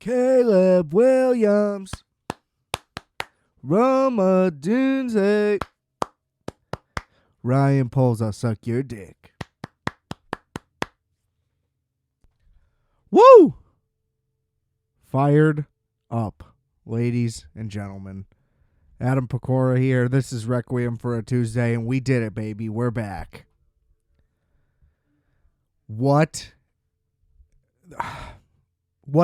Caleb Williams, Roma Dunze, Ryan Poles, I'll suck your dick. Woo! Fired up, ladies and gentlemen. Adam Pecora here. This is Requiem for a Tuesday, and we did it, baby. We're back. What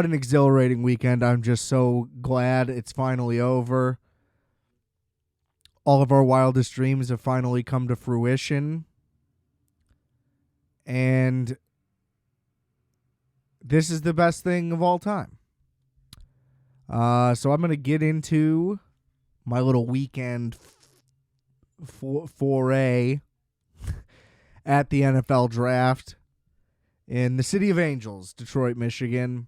an exhilarating weekend. I'm just so glad it's finally over. All of our wildest dreams have finally come to fruition. And this is the best thing of all time. So I'm going to get into my little weekend foray at the NFL draft in the City of Angels, Detroit, Michigan.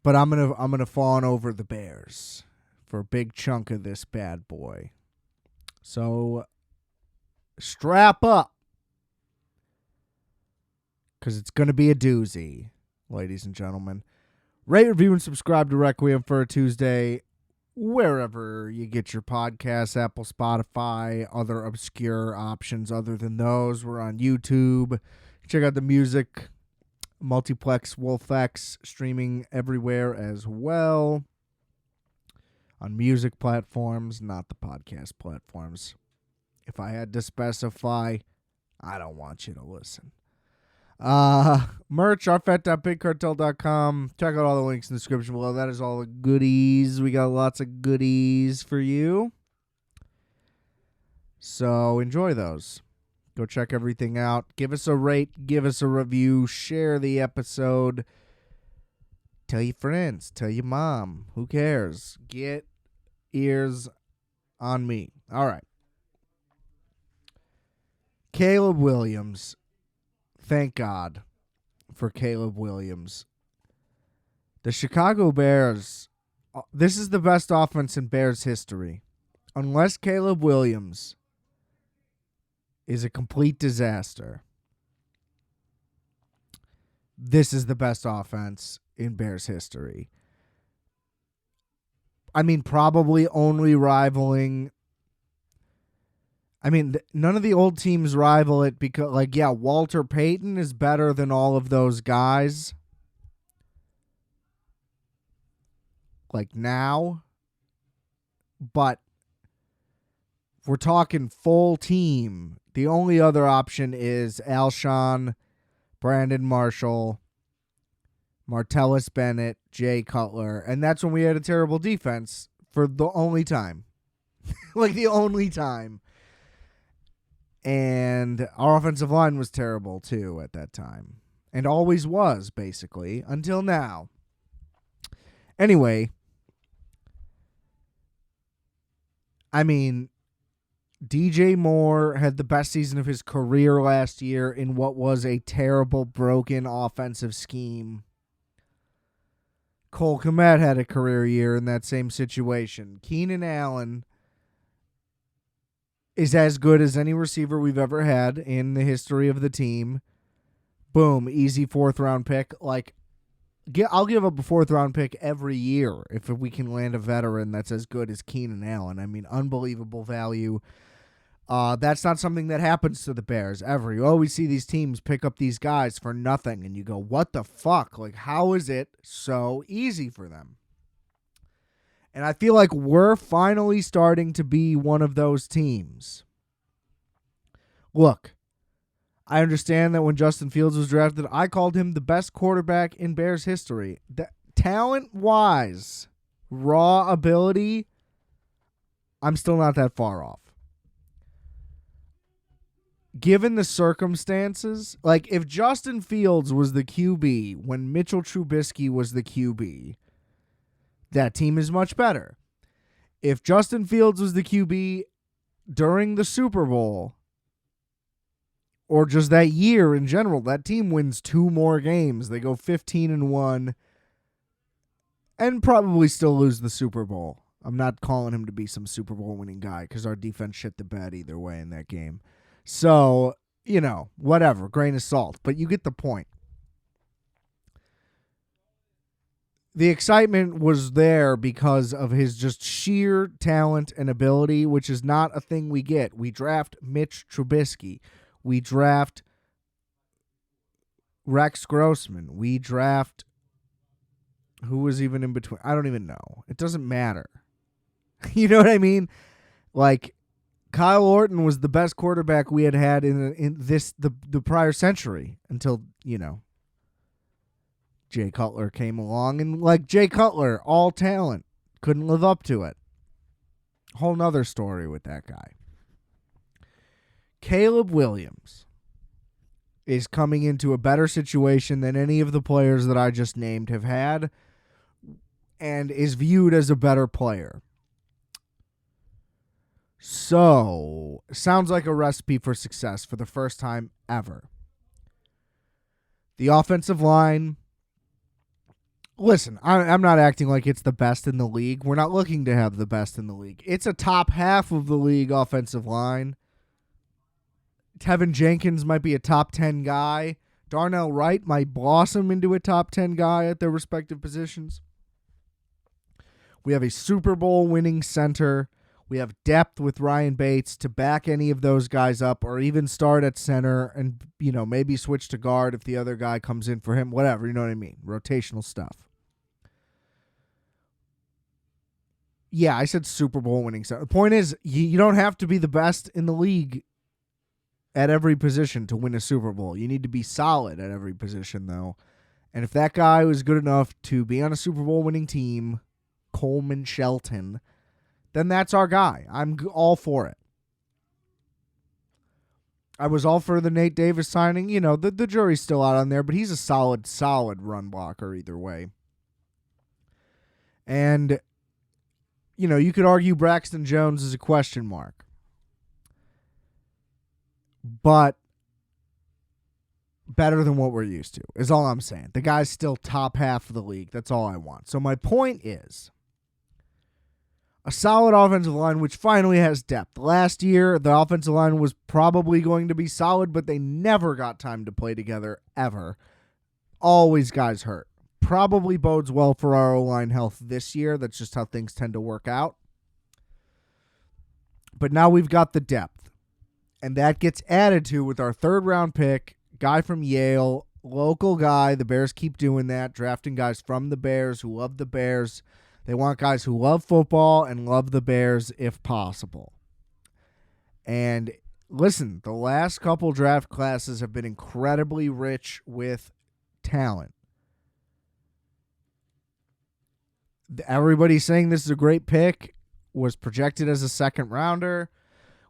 But I'm gonna fawn over the Bears for a big chunk of this bad boy. So strap up, because it's gonna be a doozy, ladies and gentlemen. Rate, review, and subscribe to Requiem for a Tuesday wherever you get your podcasts, Apple, Spotify, other obscure options other than those. We're on YouTube. Check out the music, Multiplex Wolfx, streaming everywhere as well. On music platforms, not the podcast platforms. If I had to specify, I don't want you to listen. Merch, RFAT.bigcartel.com. Check out all the links in the description below. That is all the goodies. We got lots of goodies for you. So enjoy those. Go check everything out. Give us a rate. Give us a review. Share the episode. Tell your friends. Tell your mom. Who cares? Get ears on me. All right. Caleb Williams. Thank God for Caleb Williams. The Chicago Bears, this is the best offense in Bears history. Unless Caleb Williams is a complete disaster, this is the best offense in Bears history. I mean, probably only rivaling... none of the old teams rival it because, Walter Payton is better than all of those guys. Now. But we're talking full team. The only other option is Alshon, Brandon Marshall, Martellus Bennett, Jay Cutler. And that's when we had a terrible defense for the only time. The only time. And our offensive line was terrible, too, at that time. And always was, basically, until now. Anyway, DJ Moore had the best season of his career last year in what was a terrible, broken offensive scheme. Cole Kmet had a career year in that same situation. Keenan Allen is as good as any receiver we've ever had in the history of the team. Boom, easy 4th-round pick. I'll give up a 4th-round pick every year if we can land a veteran that's as good as Keenan Allen. Unbelievable value. That's not something that happens to the Bears ever. You always see these teams pick up these guys for nothing, and you go, what the fuck? How is it so easy for them? And I feel like we're finally starting to be one of those teams. Look, I understand that when Justin Fields was drafted, I called him the best quarterback in Bears history. Talent-wise, raw ability, I'm still not that far off. Given the circumstances, if Justin Fields was the QB when Mitchell Trubisky was the QB, that team is much better. If Justin Fields was the QB during the Super Bowl, or just that year in general, that team wins 2 more games. They go 15-1 and probably still lose the Super Bowl. I'm not calling him to be some Super Bowl winning guy because our defense shit the bed either way in that game. So, whatever, grain of salt. But you get the point. the excitement was there because of his just sheer talent and ability, which is not a thing we get. We draft Mitch Trubisky. We draft Rex Grossman. We draft who was even in between. I don't even know. It doesn't matter. You know what I mean? Like, Kyle Orton was the best quarterback we had in the prior century until, Jay Cutler came along, and like Jay Cutler, all talent, couldn't live up to it. Whole nother story with that guy. Caleb Williams is coming into a better situation than any of the players that I just named have had, and is viewed as a better player. So, sounds like a recipe for success for the first time ever. The offensive line, listen, I'm not acting like it's the best in the league. We're not looking to have the best in the league. It's a top half of the league offensive line. Tevin Jenkins might be a top 10 guy. Darnell Wright might blossom into a top 10 guy at their respective positions. We have a Super Bowl winning center. We have depth with Ryan Bates to back any of those guys up, or even start at center and, maybe switch to guard if the other guy comes in for him. Whatever, you know what I mean? Rotational stuff. Yeah, I said Super Bowl winning center. The point is, you don't have to be the best in the league at every position to win a Super Bowl. You need to be solid at every position, though. And if that guy was good enough to be on a Super Bowl winning team, Coleman Shelton, then that's our guy. I'm all for it. I was all for the Nate Davis signing. The jury's still out on there, but he's a solid run blocker either way. And, you could argue Braxton Jones is a question mark. But better than what we're used to is all I'm saying. The guy's still top half of the league. That's all I want. So my point is, a solid offensive line, which finally has depth. Last year, the offensive line was probably going to be solid, but they never got time to play together, ever. Always guys hurt. Probably bodes well for our O-line health this year. That's just how things tend to work out. But now we've got the depth. And that gets added to with our third-round pick, guy from Yale, local guy. The Bears keep doing that, drafting guys from the Bears who love the Bears. They want guys who love football and love the Bears if possible. And listen, the last couple draft classes have been incredibly rich with talent. Everybody saying this is a great pick was projected as a second rounder.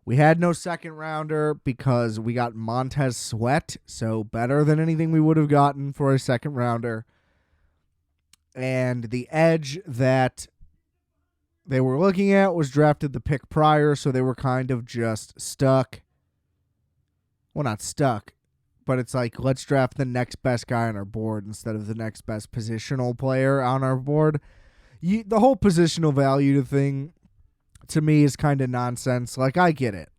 We had no second rounder because we got Montez Sweat, so better than anything we would have gotten for a second rounder. And the edge that they were looking at was drafted the pick prior, so they were kind of just stuck. Well, not stuck, but it's like, let's draft the next best guy on our board instead of the next best positional player on our board. The whole positional value thing, to me, is kind of nonsense. Like, I get it.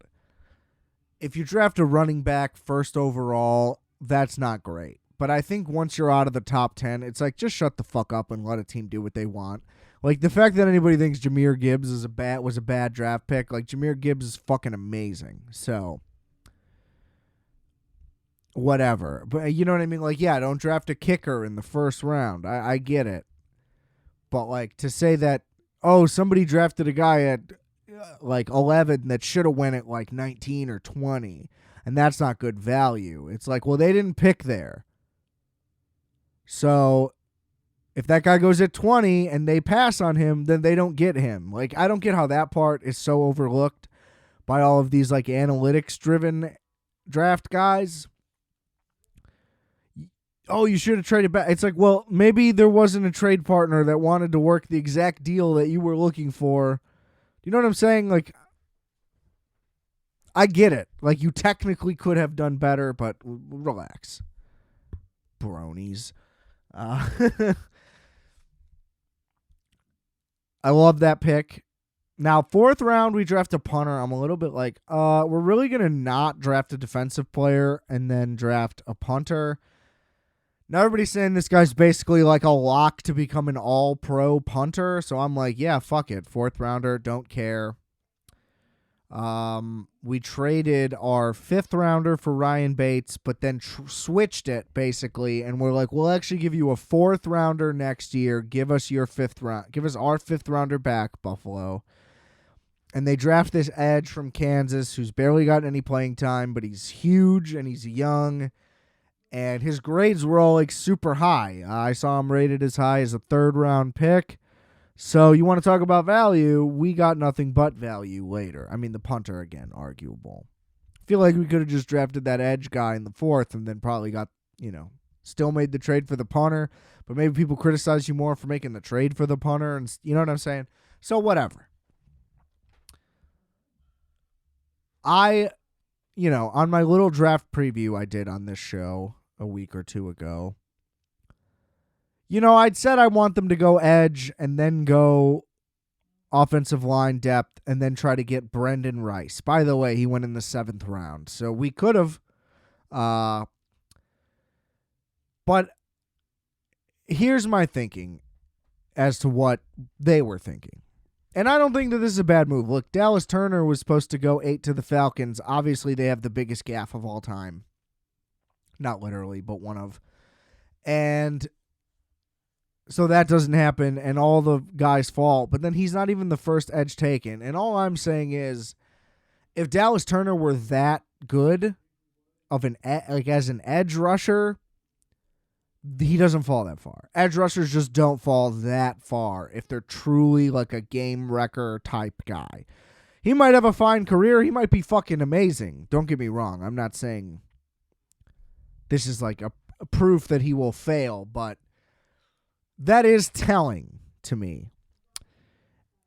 If you draft a running back first overall, that's not great. But I think once you're out of the top 10, it's like, just shut the fuck up and let a team do what they want. Like, the fact that anybody thinks Jahmyr Gibbs was a bad draft pick, like, Jahmyr Gibbs is fucking amazing. So, whatever. But you know what I mean? Like, yeah, don't draft a kicker in the first round. I get it. But, like, to say that, somebody drafted a guy at, 11 that should have went at, 19 or 20, and that's not good value. It's like, well, they didn't pick there. So, if that guy goes at 20 and they pass on him, then they don't get him. Like, I don't get how that part is so overlooked by all of these, analytics-driven draft guys. Oh, you should have traded back. It's like, well, maybe there wasn't a trade partner that wanted to work the exact deal that you were looking for. You know what I'm saying? Like, I get it. Like, you technically could have done better, but relax. Bronies. I love that pick. Now, fourth round, we draft a punter. I'm a little bit like, we're really going to not draft a defensive player and then draft a punter. Now everybody's saying this guy's basically like a lock to become an all-pro punter. So I'm like, yeah, fuck it. 4th rounder, don't care. We traded our 5th rounder for Ryan Bates, but then switched it basically, and we're like, we'll actually give you a 4th rounder next year. Give us your 5th round. Give us our 5th rounder back, Buffalo. And they draft this edge from Kansas who's barely gotten any playing time, but he's huge and he's young. And his grades were all like super high. I saw him rated as high as a 3rd round pick. So you want to talk about value? We got nothing but value later. I mean, the punter, again, arguable. I feel like we could have just drafted that edge guy in the 4th and then probably got, still made the trade for the punter. But maybe people criticize you more for making the trade for the punter. And you know what I'm saying? So whatever. On my little draft preview I did on this show a week or two ago, I'd said I want them to go edge and then go offensive line depth and then try to get Brendan Rice. By the way, he went in the 7th round. So we could have, but here's my thinking as to what they were thinking. And I don't think that this is a bad move. Look, Dallas Turner was supposed to go 8 to the Falcons. Obviously, they have the biggest gaffe of all time. Not literally, but one of. And so that doesn't happen, and all the guys fall. But then he's not even the first edge taken. And all I'm saying is, if Dallas Turner were that good of as an edge rusher, he doesn't fall that far. Edge rushers just don't fall that far if they're truly like a game wrecker type guy. He might have a fine career. He might be fucking amazing. Don't get me wrong. I'm not saying this is like a proof that he will fail, but that is telling to me.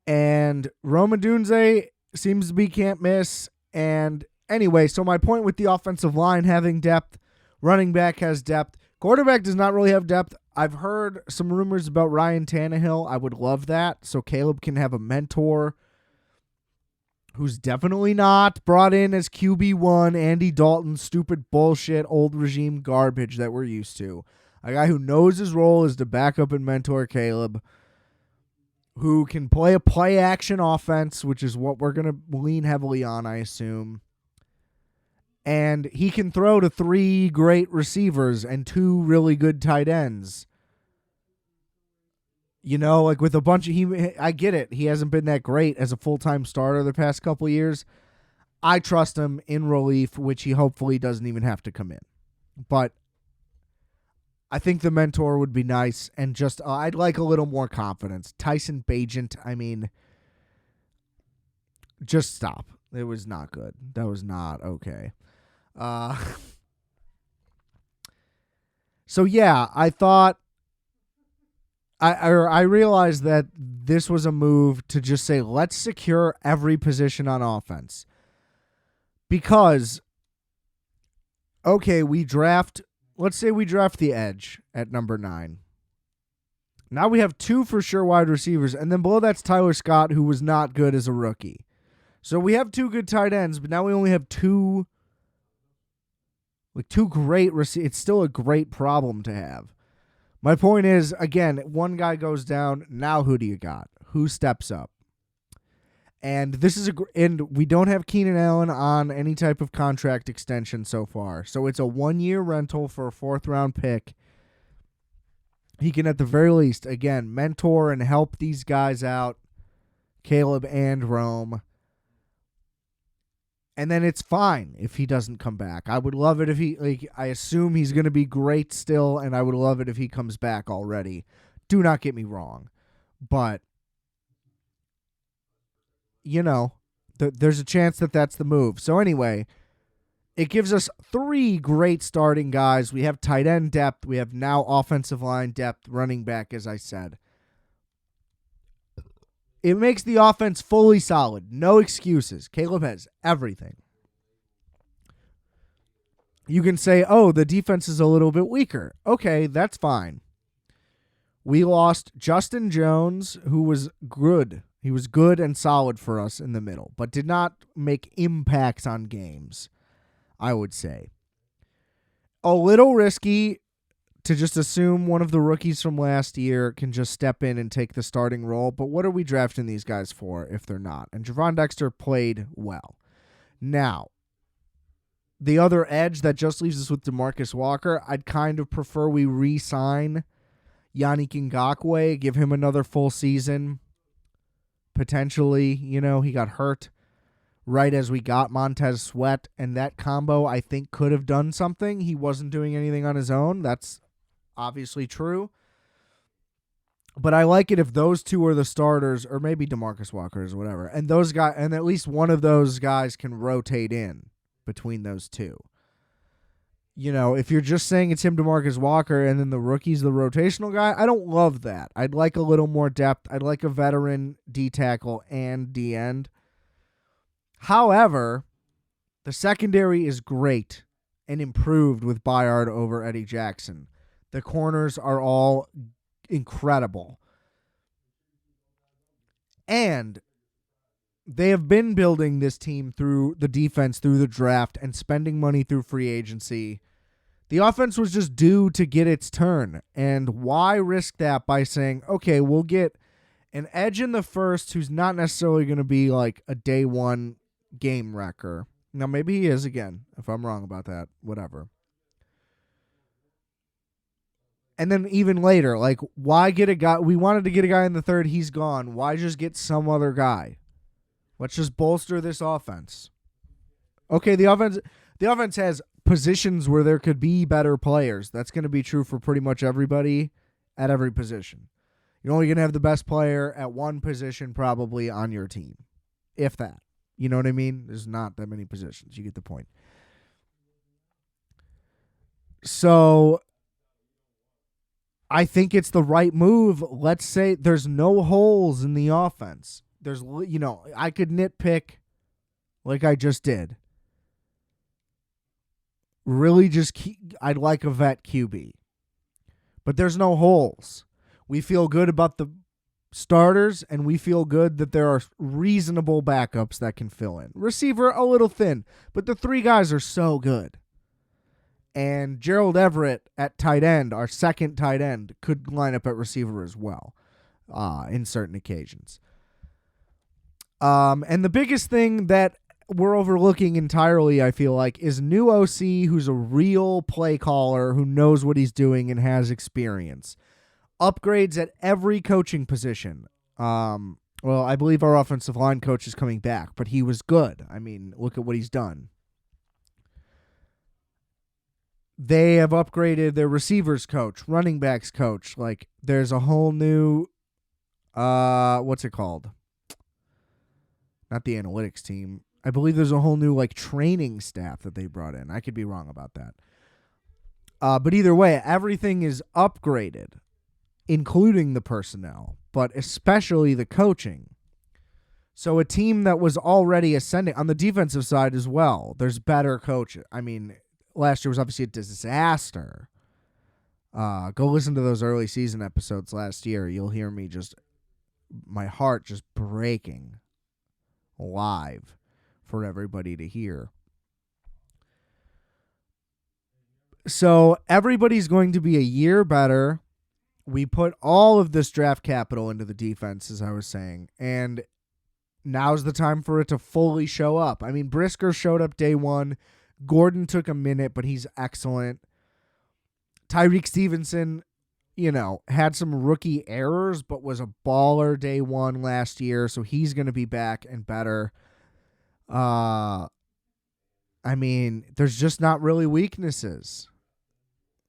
And Rome Odunze seems to be can't miss. And anyway, so my point with the offensive line having depth, running back has depth. Quarterback does not really have depth. I've heard some rumors about Ryan Tannehill. I would love that. So Caleb can have a mentor who's definitely not brought in as QB1, Andy Dalton, stupid bullshit, old regime garbage that we're used to. A guy who knows his role is to back up and mentor Caleb, who can play a play-action offense, which is what we're going to lean heavily on, I assume. And he can throw to 3 great receivers and 2 really good tight ends. Like with a bunch of... I get it. He hasn't been that great as a full-time starter the past couple of years. I trust him in relief, which he hopefully doesn't even have to come in. But I think the mentor would be nice, and just I'd like a little more confidence. Tyson Bagent, I mean, just stop. It was not good. That was not okay. So yeah, I thought I realized that this was a move to just say, let's secure every position on offense. Because, okay, let's say we draft the edge at number 9. Now we have 2 for sure wide receivers, and then below that's Tyler Scott, who was not good as a rookie. So we have 2 good tight ends, but now we only have 2 great receivers. It's still a great problem to have. My point is, again, one guy goes down. Now who do you got? Who steps up? And and we don't have Keenan Allen on any type of contract extension so far. So it's a 1-year rental for a 4th round pick. He can at the very least, again, mentor and help these guys out, Caleb and Rome. And then it's fine if he doesn't come back. I would love it if I assume he's going to be great still, and I would love it if he comes back already. Do not get me wrong. But, there's a chance that that's the move. So anyway, it gives us 3 great starting guys. We have tight end depth. We have now offensive line depth, running back, as I said. It makes the offense fully solid. No excuses. Caleb has everything. You can say, oh, the defense is a little bit weaker. Okay, that's fine. We lost Justin Jones, who was good. He was good and solid for us in the middle, but did not make impacts on games, I would say. A little risky to just assume one of the rookies from last year can just step in and take the starting role. But what are we drafting these guys for if they're not? And Javon Dexter played well. Now, the other edge that just leaves us with DeMarcus Walker, I'd kind of prefer we re-sign Yannick Ngakoue, give him another full season. Potentially, he got hurt right as we got Montez Sweat, and that combo, I think, could have done something. He wasn't doing anything on his own. That's obviously true. But I like it if those two are the starters, or maybe DeMarcus Walker or whatever, and those guys, and at least one of those guys can rotate in between those two. If you're just saying it's him, DeMarcus Walker, and then the rookie's the rotational guy, I don't love that. I'd like a little more depth. I'd like a veteran D-tackle and D-end. However, the secondary is great and improved with Byard over Eddie Jackson. The corners are all incredible. And they have been building this team through the defense, through the draft, and spending money through free agency. The offense was just due to get its turn. And why risk that by saying, okay, we'll get an edge in the first who's not necessarily going to be like a day one game wrecker. Now, maybe he is again. If I'm wrong about that, whatever. And then even later, like, why get a guy? We wanted to get a guy in the third. He's gone. Why just get some other guy? Let's just bolster this offense. Okay, the offense has positions where there could be better players. That's going to be true for pretty much everybody at every position. You're only going to have the best player at one position probably on your team, if that. You know what I mean? There's not that many positions. You get the point. So I think it's the right move. Let's say there's no holes in the offense. There's, I could nitpick like I just did. Really I'd like a vet QB. But there's no holes. We feel good about the starters, and we feel good that there are reasonable backups that can fill in. Receiver, a little thin, but the three guys are so good. And Gerald Everett at tight end, our second tight end, could line up at receiver as well in certain occasions. And the biggest thing that we're overlooking entirely, I feel like, is new OC who's a real play caller who knows what he's doing and has experience. Upgrades at every coaching position. Well, I believe our offensive line coach is coming back, but he was good. I mean, look at what he's done. They have upgraded their receivers coach, running backs coach. Like, there's a whole new, what's it called? Not the analytics team. I believe there's a whole new, training staff that they brought in. I could be wrong about that. But either way, everything is upgraded, including the personnel, but especially the coaching. So a team that was already ascending on the defensive side as well, there's better coaches. I mean, last year was obviously a disaster. Go listen to those early season episodes last year. You'll hear me my heart just breaking live for everybody to hear. So everybody's going to be a year better. We put all of this draft capital into the defense, as I was saying, and now's the time for it to fully show up. I mean, Brisker showed up day one. Gordon took a minute, but he's excellent. Tyreek Stevenson, had some rookie errors, but was a baller day one last year, so he's going to be back and better. I mean, there's just not really weaknesses.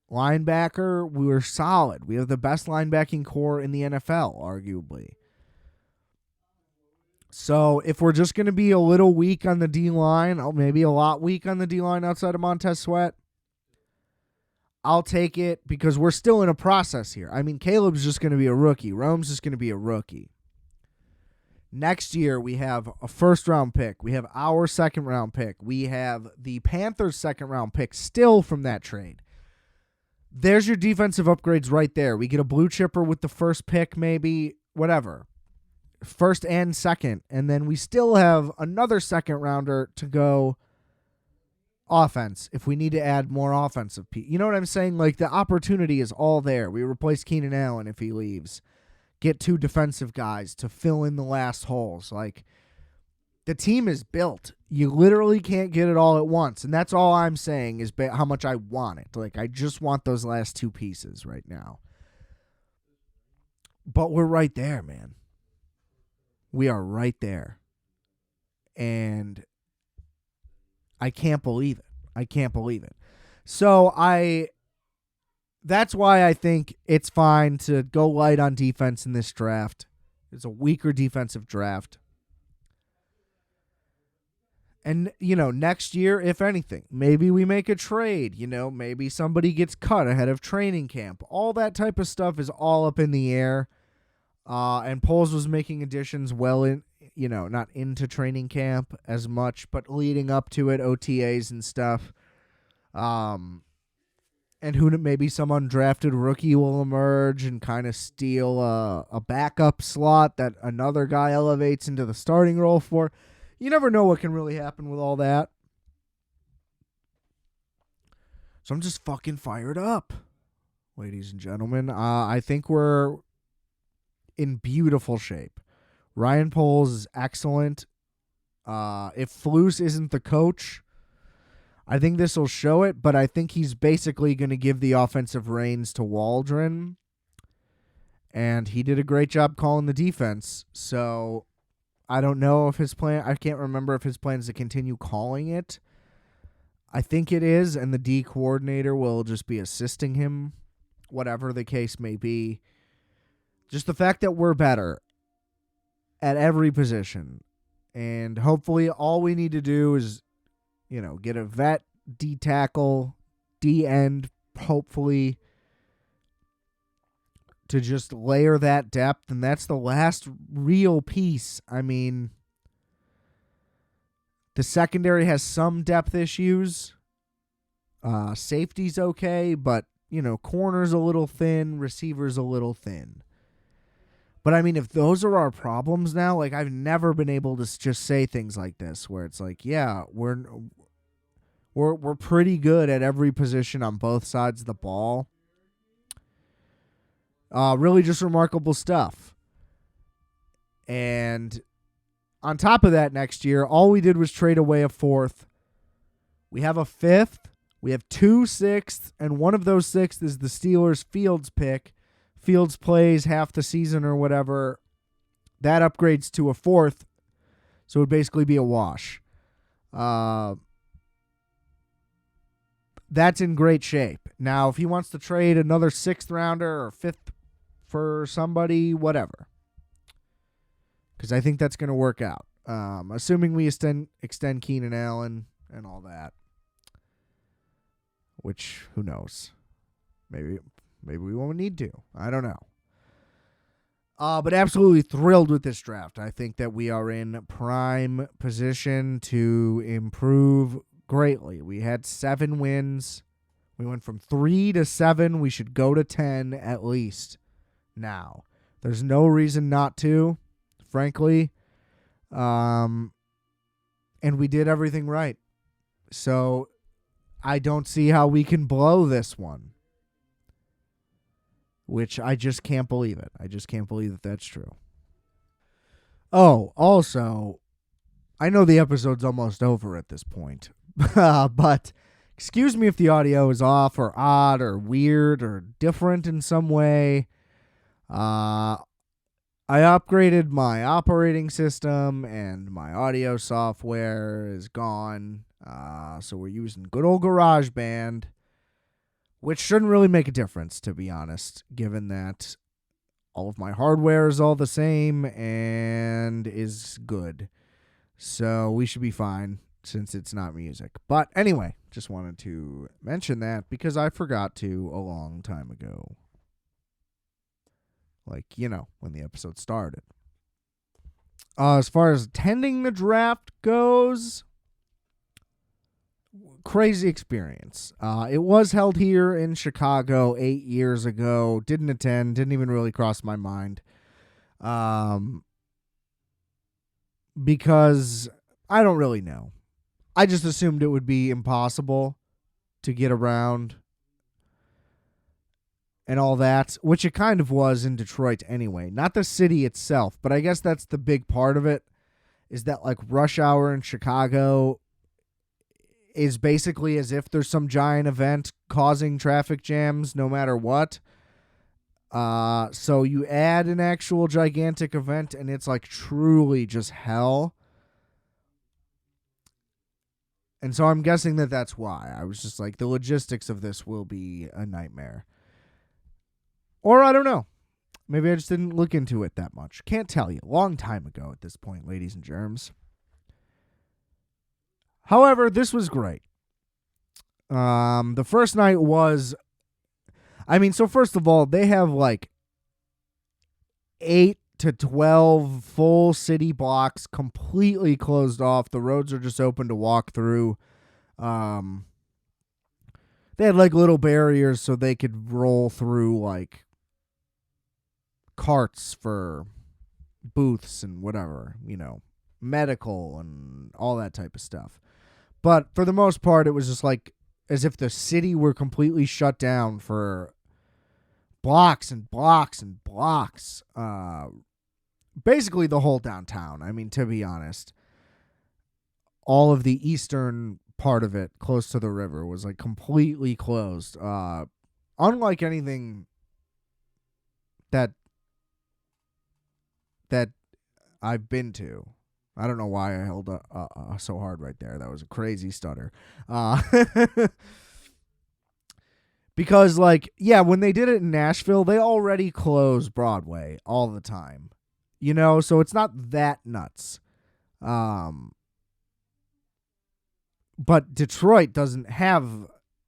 Linebacker, we were solid. We have the best linebacking core in the NFL, arguably. So if we're just going to be a little weak on the D-line, or maybe a lot weak on the D-line outside of Montez Sweat, I'll take it because we're still in a process here. I mean, Caleb's just going to be a rookie. Rome's just going to be a rookie. Next year, we have a first-round pick. We have our second-round pick. We have the Panthers' second-round pick still from that trade. There's your defensive upgrades right there. We get a blue chipper with the first pick, maybe, whatever. First and second. And then we still have another second-rounder to go offense, if we need to add more offensive people. You know what I'm saying? Like, the opportunity is all there. We replace Keenan Allen if he leaves. Get 2 defensive guys to fill in the last holes. Like, the team is built. You literally can't get it all at once. And that's all I'm saying is how much I want it. Like, I just want those last 2 pieces right now. But we're right there, man. We are right there. And I can't believe it. I can't believe it. So that's why I think it's fine to go light on defense in this draft. It's a weaker defensive draft. And, next year, if anything, maybe we make a trade. Maybe somebody gets cut ahead of training camp. All that type of stuff is all up in the air. And Poles was making additions well in, not into training camp as much, but leading up to it, OTAs and stuff. And maybe some undrafted rookie will emerge and kind of steal a backup slot that another guy elevates into the starting role for. You never know what can really happen with all that. So I'm just fucking fired up, ladies and gentlemen. I think we're in beautiful shape. Ryan Poles is excellent. If Flus isn't the coach, I think this will show it, but I think he's basically going to give the offensive reins to Waldron. And he did a great job calling the defense. So I don't know if his plan, I can't remember if his plan is to continue calling it. I think it is, and the D coordinator will just be assisting him, whatever the case may be. Just the fact that we're better at every position. And hopefully all we need to do is, get a vet, D tackle, D end, hopefully, to just layer that depth, and that's the last real piece. I mean, the secondary has some depth issues. Safety's okay, but, corner's a little thin, receiver's a little thin. But, I mean, if those are our problems now, like, I've never been able to just say things like this, where it's like, yeah, we're pretty good at every position on both sides of the ball. Really just remarkable stuff. And on top of that, next year, all we did was trade away a 4th. We have a 5th. We have 2 6ths, and one of those 6ths is the Steelers' Fields pick. Fields plays half the season or whatever. That upgrades to a 4th, so it would basically be a wash. That's in great shape. Now, if he wants to trade another 6th rounder or 5th for somebody, whatever. Because I think that's going to work out. Assuming we extend Keenan Allen and all that. Which, who knows? Maybe we won't need to. I don't know. But absolutely thrilled with this draft. I think that we are in prime position to improve greatly. We had 7 wins. We went from 3 to 7. We should go to 10 at least now. There's no reason not to, frankly. And we did everything right. So I don't see how we can blow this one. Which I just can't believe it. I just can't believe that that's true. Oh, also, I know the episode's almost over at this point. But excuse me if the audio is off or odd or weird or different in some way. I upgraded my operating system and my audio software is gone. So we're using good old GarageBand, which shouldn't really make a difference, to be honest, given that all of my hardware is all the same and is good. So we should be fine since it's not music. But anyway, just wanted to mention that because I forgot to a long time ago. Like, when the episode started. As far as attending the draft goes, crazy experience. It was held here in Chicago 8 years ago. Didn't attend. Didn't even really cross my mind. Because I don't really know. I just assumed it would be impossible to get around and all that, which it kind of was in Detroit anyway. Not the city itself, but I guess that's the big part of it, is that like rush hour in Chicago is basically as if there's some giant event causing traffic jams no matter what. So you add an actual gigantic event and it's like truly just hell. And so I'm guessing that that's why. I was just like, the logistics of this will be a nightmare. Or I don't know. Maybe I just didn't look into it that much. Can't tell you. Long time ago at this point, ladies and germs. However, this was great. The first night was... so first of all, they have like 8 to 12 full city blocks completely closed off. The roads are just open to walk through. They had like little barriers so they could roll through like carts for booths and whatever, medical and all that type of stuff. But for the most part, it was just like as if the city were completely shut down for blocks and blocks and blocks. Basically the whole downtown. To be honest, all of the eastern part of it close to the river was like completely closed. Unlike anything that I've been to. I don't know why I held so hard right there. That was a crazy stutter. Because, when they did it in Nashville, they already closed Broadway all the time. So it's not that nuts. But Detroit doesn't have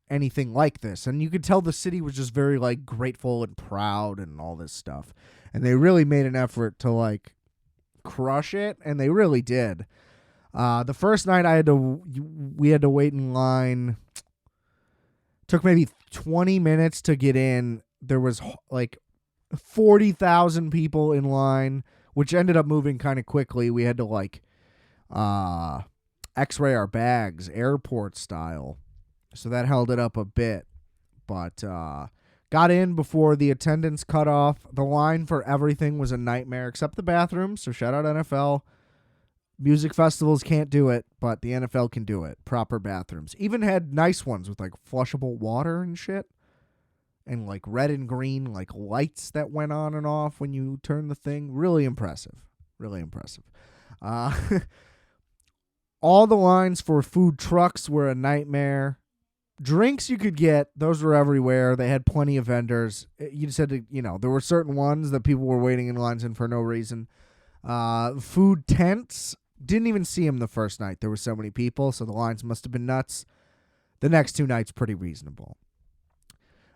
anything like this. And you could tell the city was just very, grateful and proud and all this stuff. And they really made an effort to, crush it, and they really did. The first night we had to wait in line. Took maybe 20 minutes to get in. There was 40,000 people in line, which ended up moving kind of quickly. We had to x-ray our bags, airport style. So that held it up a bit. But got in before the attendance cut off. The line for everything was a nightmare except the bathrooms. So shout out NFL. Music festivals can't do it, but the NFL can do it. Proper bathrooms. Even had nice ones with flushable water and shit. And red and green lights that went on and off when you turn the thing. Really impressive. Really impressive. All the lines for food trucks were a nightmare. Drinks you could get, those were everywhere. They had plenty of vendors. You just had to, there were certain ones that people were waiting in lines in for no reason. Food tents, didn't even see them the first night. There were so many people, so the lines must have been nuts. The next 2 nights, pretty reasonable.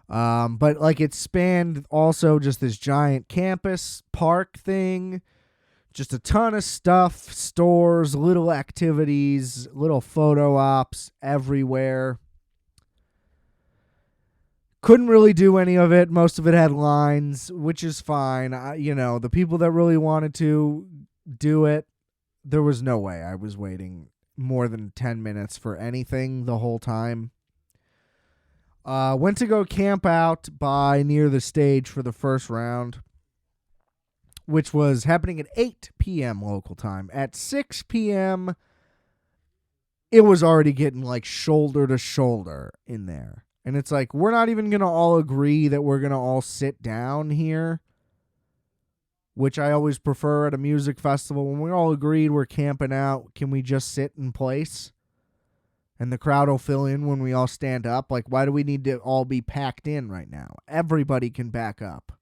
But it spanned also just this giant campus park thing. Just a ton of stuff, stores, little activities, little photo ops everywhere. Couldn't really do any of it. Most of it had lines, which is fine. The people that really wanted to do it, there was no way I was waiting more than 10 minutes for anything the whole time. Went to go camp out by near the stage for the first round, which was happening at 8 p.m. local time. At 6 p.m., it was already getting shoulder to shoulder in there. And it's we're not even going to all agree that we're going to all sit down here, which I always prefer at a music festival. When we're all agreed we're camping out, can we just sit in place? And the crowd will fill in when we all stand up. Why do we need to all be packed in right now? Everybody can back up.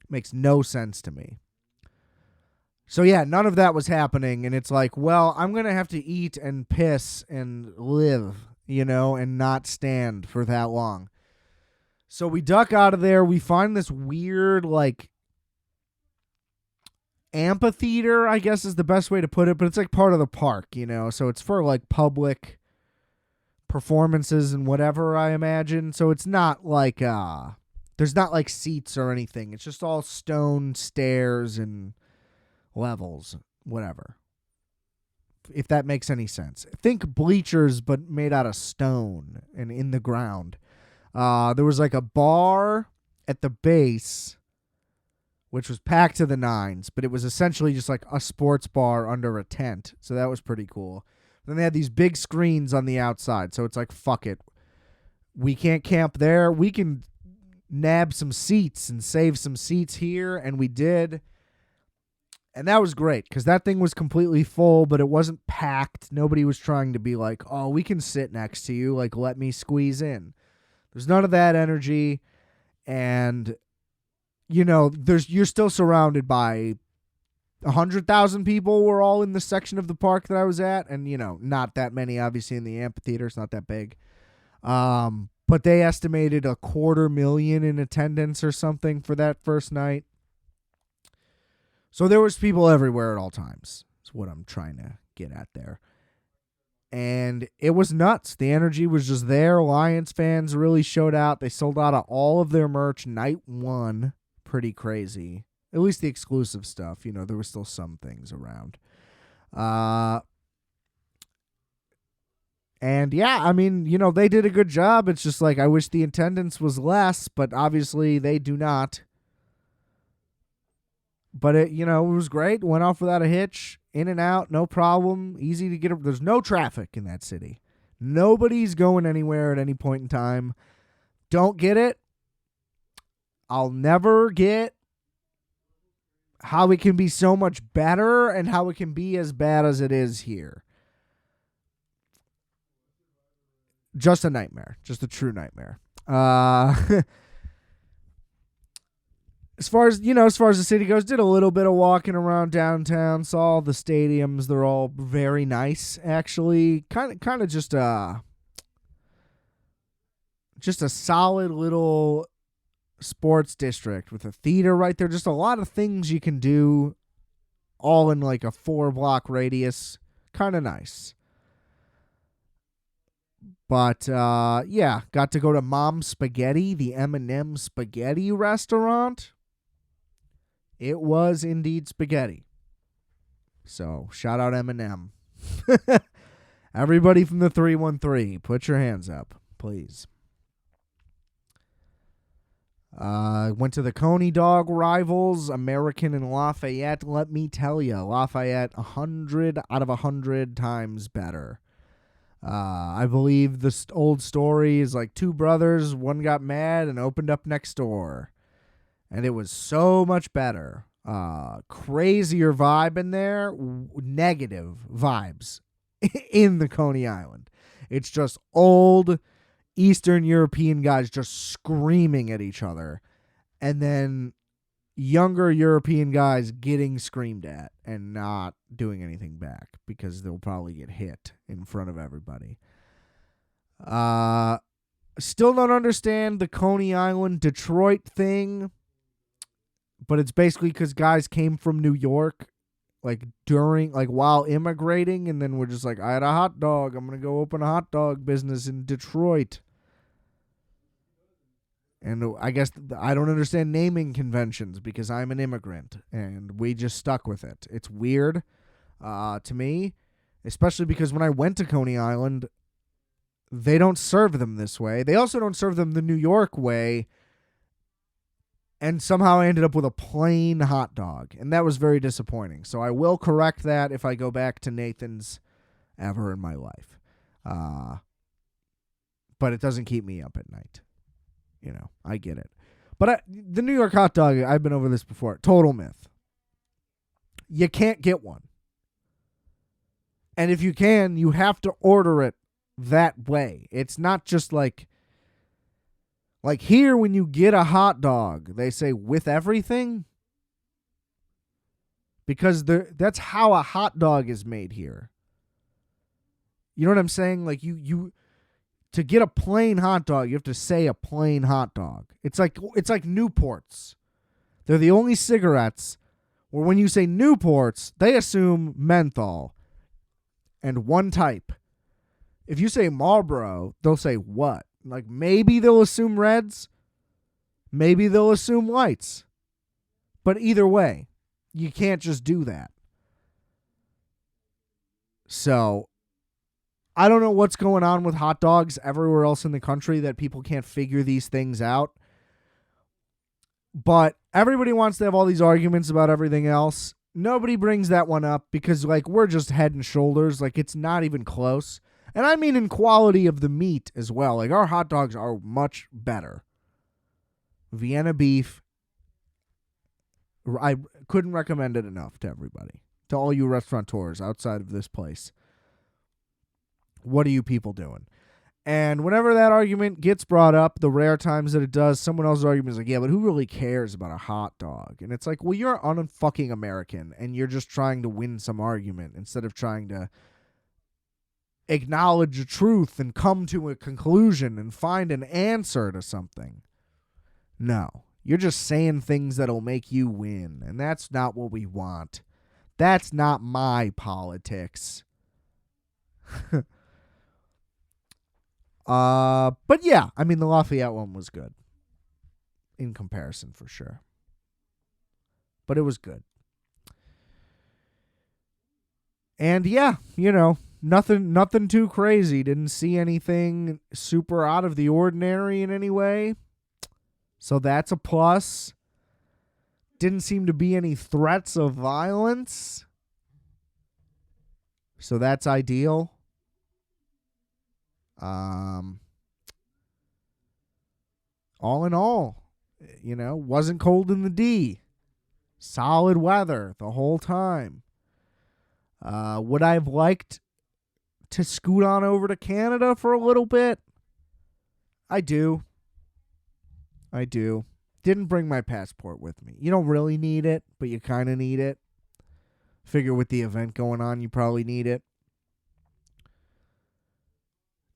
Makes no sense to me. So yeah, none of that was happening. And it's well, I'm going to have to eat and piss and live, and not stand for that long. So we duck out of there. We find this weird, amphitheater, I guess is the best way to put it. But it's part of the park, So it's for, public performances and whatever, I imagine. So it's not there's not, seats or anything. It's just all stone stairs and levels, whatever. if that makes any sense. Think bleachers, but made out of stone and in the ground. There was like a bar at the base, which was packed to the nines, but it was essentially just like a sports bar under a tent. So that was pretty cool. Then they had these big screens on the outside. So it's like, fuck it. We can't camp there. We can nab some seats and save some seats here. And we did. And that was great because that thing was completely full, but it wasn't packed. Nobody was trying to be like, oh, we can sit next to you. Like, let me squeeze in. There's none of that energy. And, you know, you're still surrounded by 100,000 people were all in the section of the park that I was at. And, you know, not that many, obviously, in the amphitheater. It's not that big. But they estimated 250,000 in attendance or something for that first night. So there was people everywhere at all times. That's what I'm trying to get at there. And it was nuts. The energy was just there. Lions fans really showed out. They sold out of all of their merch night one. Pretty crazy. At least the exclusive stuff. You know, there were still some things around. And yeah, I mean, you know, they did a good job. It's just like, I wish the attendance was less, but obviously they do not. But it, you know, it was great. Went off without a hitch. In and out, no problem. Easy to get. There's no traffic in that city. Nobody's going anywhere at any point in time. Don't get it. I'll never get how it can be so much better and how it can be as bad as it is here. Just a nightmare. Just a true nightmare. As far as the city goes, did a little bit of walking around downtown, saw all the stadiums. They're all very nice, actually. Kind of just a solid little sports district with a theater right there. Just a lot of things you can do, all in like a 4-block radius. Kind of nice. But, yeah, got to go to Mom's Spaghetti, the M&M spaghetti restaurant. It was indeed spaghetti. So, shout out M&M. Everybody from the 313, put your hands up, please. Went to the Coney Dog Rivals, American and Lafayette. Let me tell you, Lafayette, 100 out of 100 times better. I believe the old story is like two brothers, one got mad and opened up next door. And it was so much better. Crazier vibe in there. Negative vibes in the Coney Island. It's just old Eastern European guys just screaming at each other. And then younger European guys getting screamed at and not doing anything back because they'll probably get hit in front of everybody. Still don't understand the Coney Island Detroit thing. But it's basically because guys came from New York, while immigrating, and then we're just like, I had a hot dog. I'm going to go open a hot dog business in Detroit. And I guess I don't understand naming conventions because I'm an immigrant, and we just stuck with it. It's weird to me, especially because when I went to Coney Island, they don't serve them this way. They also don't serve them the New York way. And somehow I ended up with a plain hot dog. And that was very disappointing. So I will correct that if I go back to Nathan's ever in my life. But it doesn't keep me up at night. You know, I get it. But the New York hot dog, I've been over this before. Total myth. You can't get one. And if you can, you have to order it that way. It's not just like here, when you get a hot dog, they say with everything. Because that's how a hot dog is made here. You know what I'm saying? Like you to get a plain hot dog, you have to say a plain hot dog. It's like Newports. They're the only cigarettes where when you say Newports, they assume menthol and one type. If you say Marlboro, they'll say what? Like, maybe they'll assume reds. Maybe they'll assume lights. But either way, you can't just do that. So I don't know what's going on with hot dogs everywhere else in the country that people can't figure these things out. But everybody wants to have all these arguments about everything else. Nobody brings that one up because, like, we're just head and shoulders. Like, it's not even close. And I mean in quality of the meat as well. Like, our hot dogs are much better. Vienna beef. I couldn't recommend it enough to everybody. To all you restaurateurs outside of this place. What are you people doing? And whenever that argument gets brought up, the rare times that it does, someone else's argument is like, yeah, but who really cares about a hot dog? And it's like, well, you're un-fucking American, and you're just trying to win some argument instead of trying to acknowledge the truth and come to a conclusion and find an answer to something. No, you're just saying things that'll make you win, and that's not what we want. That's not my politics. But yeah, I mean, the Lafayette one was good in comparison for sure. But it was good. And yeah, you know, nothing too crazy. Didn't see anything super out of the ordinary in any way. So that's a plus. Didn't seem to be any threats of violence. So that's ideal. All in all, you know, wasn't cold in the D. Solid weather the whole time. Would I have liked to scoot on over to Canada for a little bit? I do. Didn't bring my passport with me. You don't really need it, but you kind of need it. Figure with the event going on, you probably need it.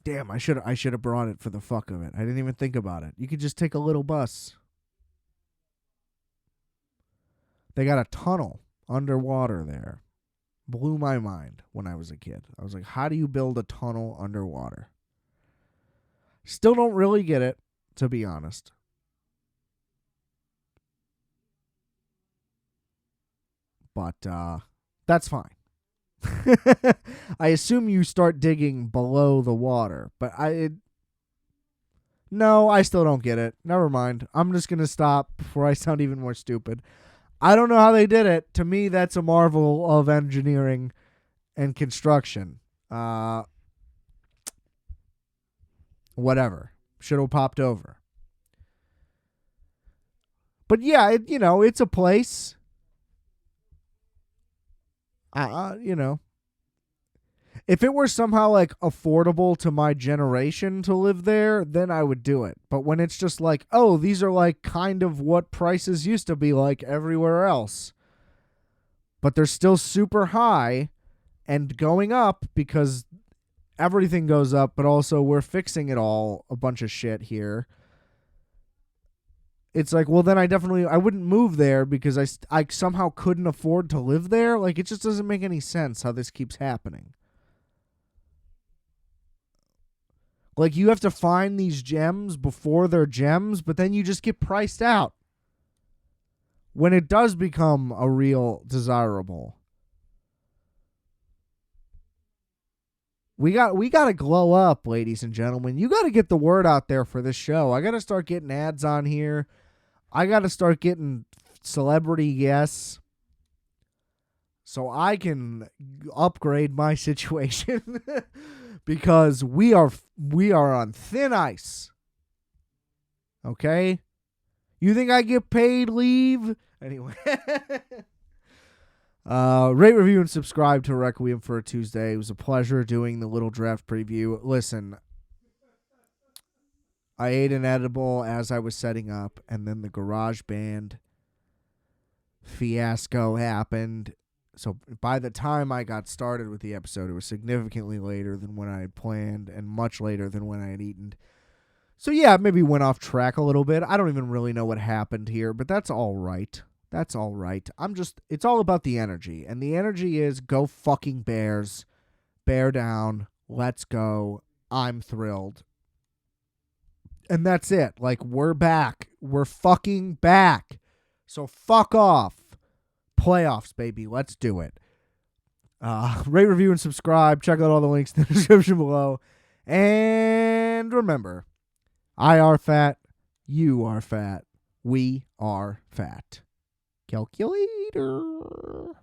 Damn, I should have brought it for the fuck of it. I didn't even think about it. You could just take a little bus. They got a tunnel underwater there. Blew my mind when I was a kid. I was like, how do you build a tunnel underwater? Still don't really get it, to be honest. But that's fine. I assume you start digging below the water, but no, I still don't get it. Never mind. I'm just going to stop before I sound even more stupid. I don't know how they did it. To me, that's a marvel of engineering and construction. Whatever. Should have popped over. But yeah, it's a place. If it were somehow like affordable to my generation to live there, then I would do it. But when it's just like, oh, these are like kind of what prices used to be like everywhere else, but they're still super high and going up because everything goes up, but also we're fixing it all a bunch of shit here. It's like, well, then I wouldn't move there because I somehow couldn't afford to live there. Like, it just doesn't make any sense how this keeps happening. Like, you have to find these gems before they're gems, but then you just get priced out when it does become a real desirable. We got to glow up, ladies and gentlemen. You got to get the word out there for this show. I got to start getting ads on here. I got to start getting celebrity guests so I can upgrade my situation because we are on thin ice. Okay? You think I get paid leave? Anyway. Rate, review, and subscribe to Requiem for a Tuesday. It was a pleasure doing the little draft preview. Listen, I ate an edible as I was setting up, and then the GarageBand fiasco happened. So by the time I got started with the episode, it was significantly later than when I had planned and much later than when I had eaten. So yeah, maybe went off track a little bit. I don't even really know what happened here, but that's all right. That's all right. It's all about the energy. And the energy is go fucking Bears. Bear down. Let's go. I'm thrilled. And that's it. Like, we're back. We're fucking back. So fuck off. Playoffs, baby. Let's do it. Rate, review, and subscribe. Check out all the links in the description below. And remember, I are fat. You are fat. We are fat. Calculator.